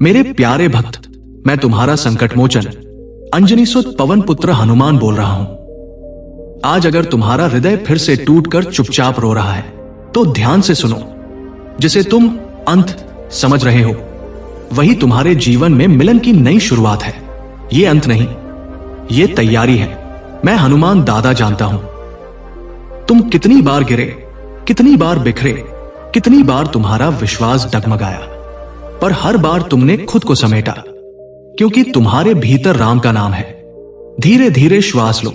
मेरे प्यारे भक्त, मैं तुम्हारा संकट मोचन अंजनी सुत पवन पुत्र हनुमान बोल रहा हूं। आज अगर तुम्हारा हृदय फिर से टूटकर चुपचाप रो रहा है तो ध्यान से सुनो। जिसे तुम अंत समझ रहे हो वही तुम्हारे जीवन में मिलन की नई शुरुआत है। ये अंत नहीं, ये तैयारी है। मैं हनुमान दादा जानता हूं तुम कितनी बार गिरे, कितनी बार बिखरे, कितनी बार तुम्हारा विश्वास डगमगाया, पर हर बार तुमने खुद को समेटा, क्योंकि तुम्हारे भीतर राम का नाम है। धीरे धीरे श्वास लो,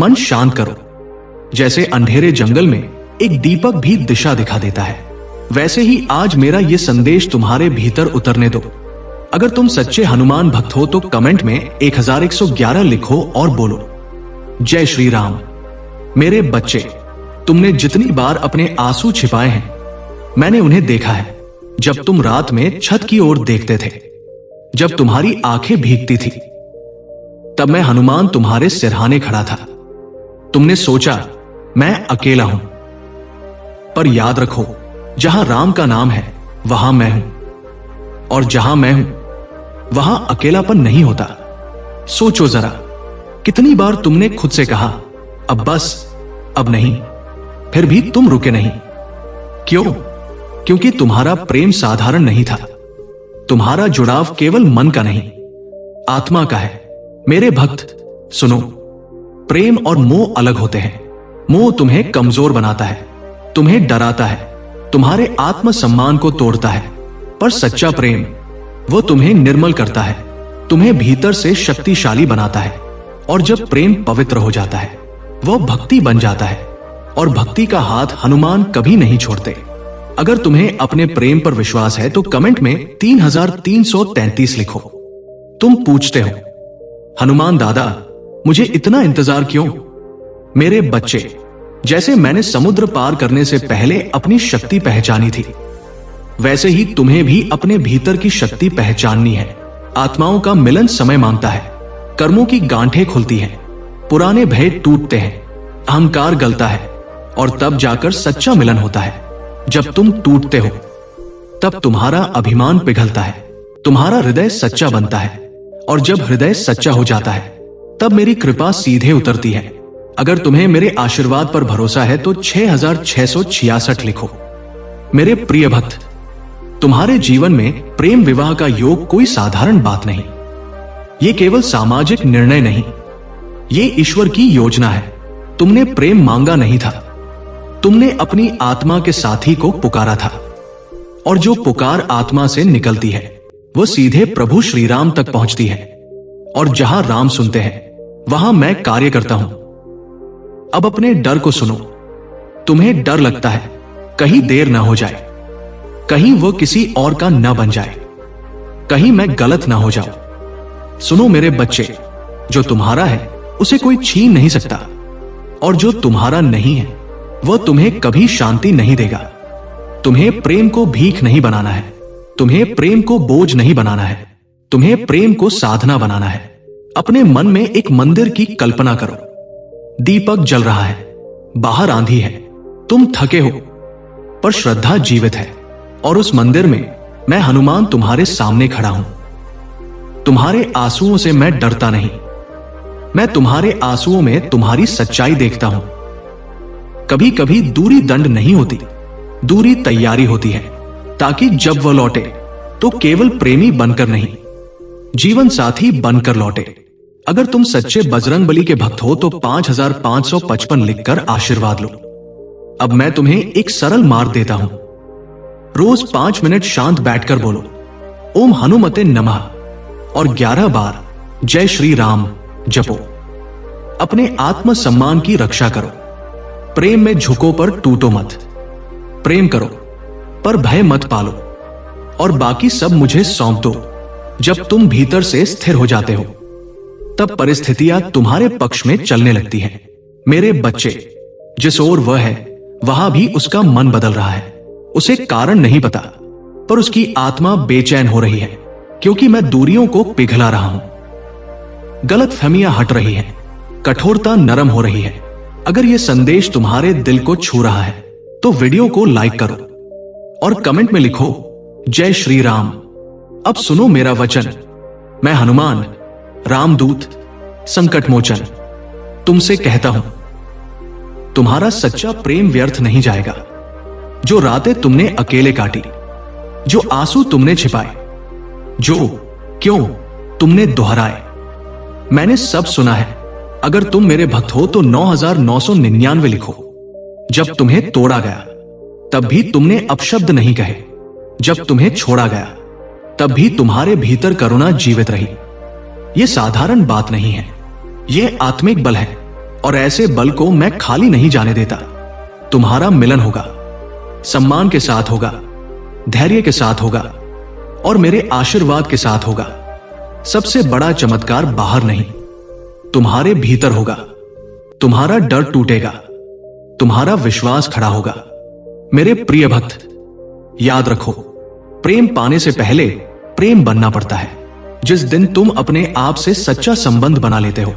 मन शांत करो। जैसे अंधेरे जंगल में एक दीपक भी दिशा दिखा देता है, वैसे ही आज मेरा यह संदेश तुम्हारे भीतर उतरने दो। अगर तुम सच्चे हनुमान भक्त हो तो कमेंट में 1111 लिखो और बोलो, जय श्री राम। मेरे बच्चे, तुमने जितनी बार अपने आंसू छिपाए हैं, मैंने उन्हें देखा है। जब तुम रात में छत की ओर देखते थे, जब तुम्हारी आंखें भीगती थी, तब मैं हनुमान तुम्हारे सिरहाने खड़ा था। तुमने सोचा मैं अकेला हूं, पर याद रखो, जहां राम का नाम है वहां मैं हूं, और जहां मैं हूं वहां अकेलापन नहीं होता। सोचो जरा, कितनी बार तुमने खुद से कहा अब बस, अब नहीं, फिर भी तुम रुके नहीं। क्यों? क्योंकि तुम्हारा प्रेम साधारण नहीं था। तुम्हारा जुड़ाव केवल मन का नहीं, आत्मा का है। मेरे भक्त सुनो, प्रेम और मोह अलग होते हैं। मोह तुम्हें कमजोर बनाता है, तुम्हें डराता है, तुम्हारे आत्मसम्मान को तोड़ता है। पर सच्चा प्रेम, वो तुम्हें निर्मल करता है, तुम्हें भीतर से शक्तिशाली बनाता है। और जब प्रेम पवित्र हो जाता है, वो भक्ति बन जाता है, और भक्ति का हाथ हनुमान कभी नहीं छोड़ते। अगर तुम्हें अपने प्रेम पर विश्वास है तो कमेंट में 3333 लिखो। तुम पूछते हो, हनुमान दादा मुझे इतना इंतजार क्यों? मेरे बच्चे, जैसे मैंने समुद्र पार करने से पहले अपनी शक्ति पहचानी थी, वैसे ही तुम्हें भी अपने भीतर की शक्ति पहचाननी है। आत्माओं का मिलन समय मांगता है, कर्मों की गांठें खुलती हैं, पुराने भय टूटते हैं, अहंकार गलता है, और तब जाकर सच्चा मिलन होता है। जब तुम टूटते हो तब तुम्हारा अभिमान पिघलता है, तुम्हारा हृदय सच्चा बनता है, और जब हृदय सच्चा हो जाता है तब मेरी कृपा सीधे उतरती है। अगर तुम्हें मेरे आशीर्वाद पर भरोसा है तो 6666 लिखो। मेरे प्रिय भक्त, तुम्हारे जीवन में प्रेम विवाह का योग कोई साधारण बात नहीं। ये केवल सामाजिक निर्णय नहीं, ये ईश्वर की योजना है। तुमने प्रेम मांगा नहीं था, तुमने अपनी आत्मा के साथी को पुकारा था, और जो पुकार आत्मा से निकलती है वो सीधे प्रभु श्री राम तक पहुंचती है। और जहां राम सुनते हैं वहां मैं कार्य करता हूं। अब अपने डर को सुनो। तुम्हें डर लगता है कहीं देर ना हो जाए, कहीं वो किसी और का न बन जाए, कहीं मैं गलत ना हो जाऊं। सुनो मेरे बच्चे, जो तुम्हारा है उसे कोई छीन नहीं सकता, और जो तुम्हारा नहीं है वो तुम्हें कभी शांति नहीं देगा। तुम्हें प्रेम को भीख नहीं बनाना है, तुम्हें प्रेम को बोझ नहीं बनाना है, तुम्हें प्रेम को साधना बनाना है। अपने मन में एक मंदिर की कल्पना करो। दीपक जल रहा है, बाहर आंधी है, तुम थके हो, पर श्रद्धा जीवित है। और उस मंदिर में मैं हनुमान तुम्हारे सामने खड़ा हूं। तुम्हारे आंसुओं से मैं डरता नहीं, मैं तुम्हारे आंसुओं में तुम्हारी सच्चाई देखता हूं। कभी कभी दूरी दंड नहीं होती, दूरी तैयारी होती है, ताकि जब वह लौटे तो केवल प्रेमी बनकर नहीं, जीवन साथी बनकर लौटे। अगर तुम सच्चे बजरंगबली के भक्त हो तो 5555 लिखकर आशीर्वाद लो। अब मैं तुम्हें एक सरल मार्ग देता हूं। रोज 5 मिनट शांत बैठकर बोलो ओम हनुमते नमः, और 11 बार जय श्री राम जपो। अपने आत्मसम्मान की रक्षा करो। प्रेम में झुको पर टूटो मत। प्रेम करो पर भय मत पालो, और बाकी सब मुझे सौंप दो। जब तुम भीतर से स्थिर हो जाते हो तब परिस्थितियां तुम्हारे पक्ष में चलने लगती हैं। मेरे बच्चे, जिस ओर वह है वहां भी उसका मन बदल रहा है। उसे कारण नहीं पता, पर उसकी आत्मा बेचैन हो रही है, क्योंकि मैं दूरियों को पिघला रहा हूं। गलतफहमियां हट रही हैं, कठोरता नरम हो रही है। अगर यह संदेश तुम्हारे दिल को छू रहा है तो वीडियो को लाइक करो और कमेंट में लिखो जय श्री राम। अब सुनो मेरा वचन। मैं हनुमान, रामदूत, संकट मोचन तुमसे कहता हूं, तुम्हारा सच्चा प्रेम व्यर्थ नहीं जाएगा। जो रातें तुमने अकेले काटी, जो आंसू तुमने छिपाए, जो क्यों तुमने दोहराए, मैंने सब सुना है। अगर तुम मेरे भक्त हो तो 9999 लिखो। जब तुम्हें तोड़ा गया तब भी तुमने अपशब्द नहीं कहे। जब तुम्हें छोड़ा गया तब भी तुम्हारे भीतर करुणा जीवित रही। यह साधारण बात नहीं है, यह आत्मिक बल है, और ऐसे बल को मैं खाली नहीं जाने देता। तुम्हारा मिलन होगा, सम्मान के साथ होगा, धैर्य के साथ होगा, और मेरे आशीर्वाद के साथ होगा। सबसे बड़ा चमत्कार बाहर नहीं, तुम्हारे भीतर होगा। तुम्हारा डर टूटेगा, तुम्हारा विश्वास खड़ा होगा। मेरे प्रिय भक्त, याद रखो, प्रेम पाने से पहले प्रेम बनना पड़ता है। जिस दिन तुम अपने आप से सच्चा संबंध बना लेते हो,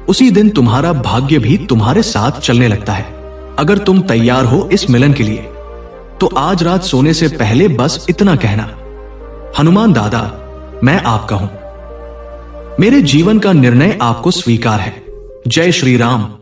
उसी दिन तुम्हारा भाग्य भी तुम्हारे साथ चलने लगता है। अगर तुम तैयार हो इस मिलन के लिए, तो आज रात सोने से पहले बस इतना कहना, हनुमान दादा, मैं आपका हूं। मेरे जीवन का निर्णय आपको स्वीकार है। जय श्री राम।